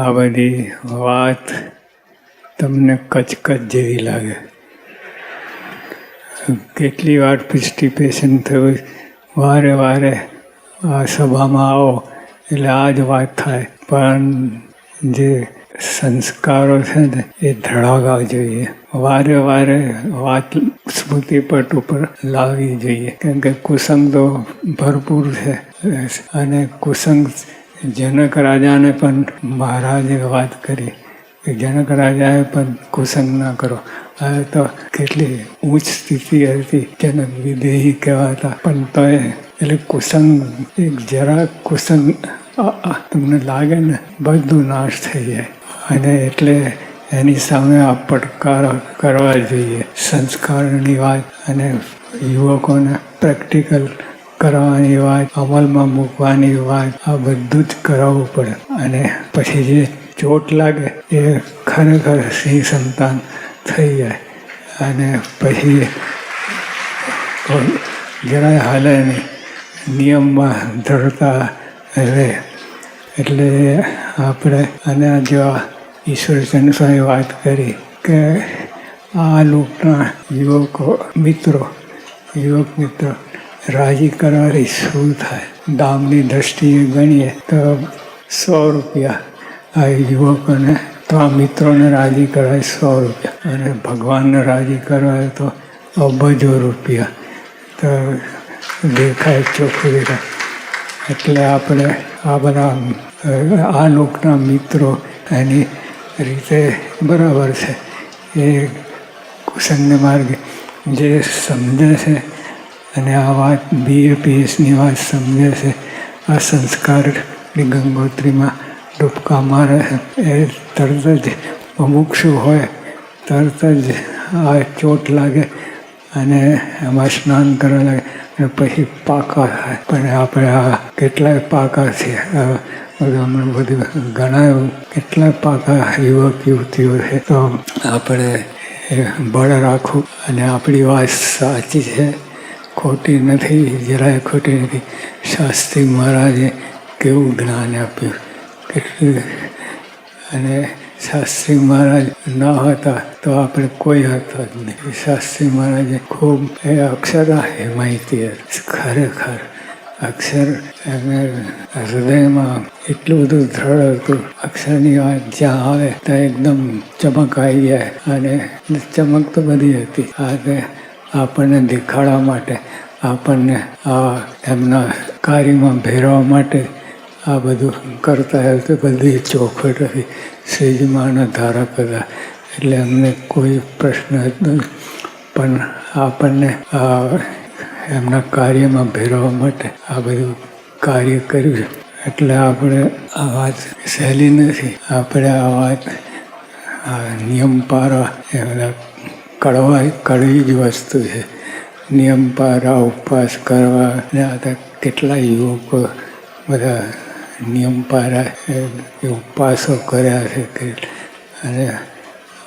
આ બધી વાત તમને કચકચ જેવી લાગે. કેટલી વાર પિસ્ટિપેશન થયું, વારે વારે આ સભામાં આવો એટલે આ જ વાત થાય. પણ જે સંસ્કારો છે ને એ ધડાવવા જોઈએ. વારે વારે વાત સ્મૃતિપટ ઉપર લાવવી જોઈએ, કેમ કે કુસંગ તો ભરપૂર છે. અને કુસંગ જનક રાજાને પણ મહારાજે વાત કરી કે જનક રાજાએ પણ કુસંગ ના કરો. હવે તો કેટલી ઉચ્ચ સ્થિતિ હતી, જનક વિદેહી કહેવાતા, પણ તો એટલે કુસંગ એક જરા કુસંગ તમને લાગે ને બધું નાશ થઈ જાય. અને એટલે એની સામે આ પડકાર કરવા જોઈએ. સંસ્કારની વાત અને યુવકોને પ્રેક્ટિકલ કરવાની વાત, અમલમાં મૂકવાની વાત, આ બધું જ કરાવવું પડે. અને પછી જે ચોટ લાગે એ ખરેખર સિંહ સંતાન થઈ જાય. અને પછી જરાય હાલે નહીં, નિયમમાં ધરતા રહે. એટલે આપણે અને જેવા ઈશ્વરચંદ્ર સ્વામી વાત કરી કે આ લોકના યુવક મિત્રો રાજી કરવાથી શું થાય. દામની દ્રષ્ટિએ ગણીએ તો 100 રૂપિયા આ યુવકોને, તો આ મિત્રોને રાજી કરાય 100 રૂપિયા, અને ભગવાનને રાજી કરાય તો અબજો રૂપિયા. તો દેખાય ચોખ્ખું દેખાય. એટલે આપણે આ બધા આ લોકના મિત્રો એની રીતે બરાબર છે. એ કુસંગને માર્ગે જે સમજે છે અને આ વાત BAPSની વાત સમજે છે, આ સંસ્કારની ગંગોત્રીમાં ડૂબકા મારે છે, એ તરત જ મુમુક્ષુ હોય, તરત જ આ ચોટ લાગે અને એમાં સ્નાન કરવા લાગે અને પછી પાકા થાય. પણ આપણે આ કેટલાય પાકા છે, હમણાં બધું ગણાયું, કેટલાય પાકા યુવક યુવતીઓ છે. તો આપણે બળ રાખવું અને આપણી વાત સાચી છે, ખોટી નથી, જરાય ખોટી નથી. શાસ્ત્રી મહારાજે કેવું જ્ઞાન આપ્યું કેટલું. અને શાસ્ત્રી મહારાજ ન હતા તો આપણે કોઈ હતા જ નહીં. શાસ્ત્રી મહારાજે ખૂબ એ અક્ષરા હિમાયતી ખરેખર અક્ષર એને હૃદયમાં એટલું બધું દ્રઢ હતું. અક્ષરની વાત જ્યાં આવે ત્યાં એકદમ ચમક આવી જાય. અને ચમક તો બધી હતી. આપણને દેખાડવા માટે, આપણને આ એમના કાર્યમાં ભેરવવા માટે આ બધું કરતા હોય. તો બધી ચોખવટ હતી. શ્રીજીમાના ધારક હતા એટલે અમને કોઈ પ્રશ્ન હતો, પણ આપણને એમના કાર્યમાં ભેરવવા માટે આ બધું કાર્ય કર્યું. એટલે આપણે આ વાત સહેલી નથી. આપણે આ વાત નિયમ પાળવા એ બધા કડવી જ વસ્તુ છે. નિયમ પાળવા, ઉપવાસ કરવા, ને આ કેટલા યુવકો બધા નિયમ પાળ્યા, ઉપવાસો કર્યા છે. અને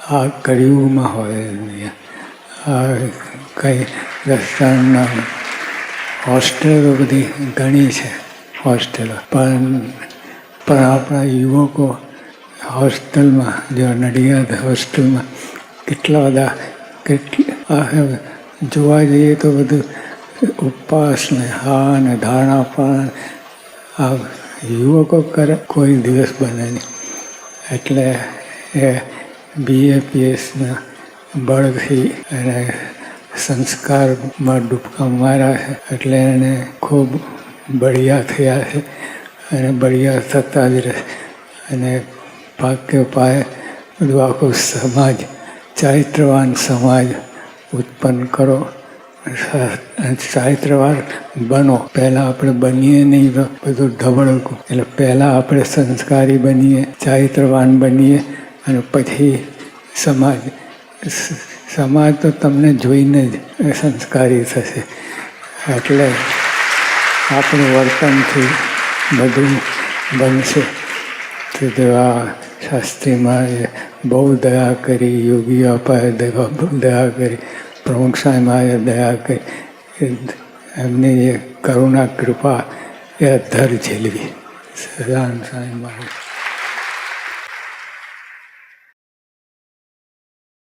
આ કળિયુગમાં હોય. આ કંઈ રસ્તાના હોસ્ટેલો બધી ઘણી છે, હોસ્ટેલો, પણ આપણા યુવકો હોસ્ટેલમાં, જો નડિયાદ હોસ્ટેલમાં કેટલા બધા જોવા જઈએ તો બધું ઉપવાસ ને હા ને ધારણા પણ આ યુવકો કરે, કોઈ દિવસ બને નહીં. એટલે એ BAPSના બળથી એને સંસ્કારમાં ડૂબકા માર્યા છે. એટલે એને ખૂબ બળિયા થયા છે અને બળિયા થતા જ રહે. અને પાક્ય પાયે બધું આખું સમાજ, ચારિત્રવાન સમાજ ઉત્પન્ન કરો. ચારિત્રવાન બનો. પહેલાં આપણે બનીએ નહીં તો બધું ઢબળકું. એટલે પહેલાં આપણે સંસ્કારી બનીએ, ચારિત્રવાન બનીએ, અને પછી સમાજ તો તમને જોઈને જ સંસ્કારી થશે. એટલે આપણું વર્તનથી બધું બનશે. તો આ શાસ્ત્રીમાં બહુ દયા કરી, યોગી અપાએ દયા કરી, પ્રમુખ સાહેબે દયા કરી. એમની જે કરુણા કૃપા એ અધર ઝીલવી. સદાન સાંઈ મહારાજ.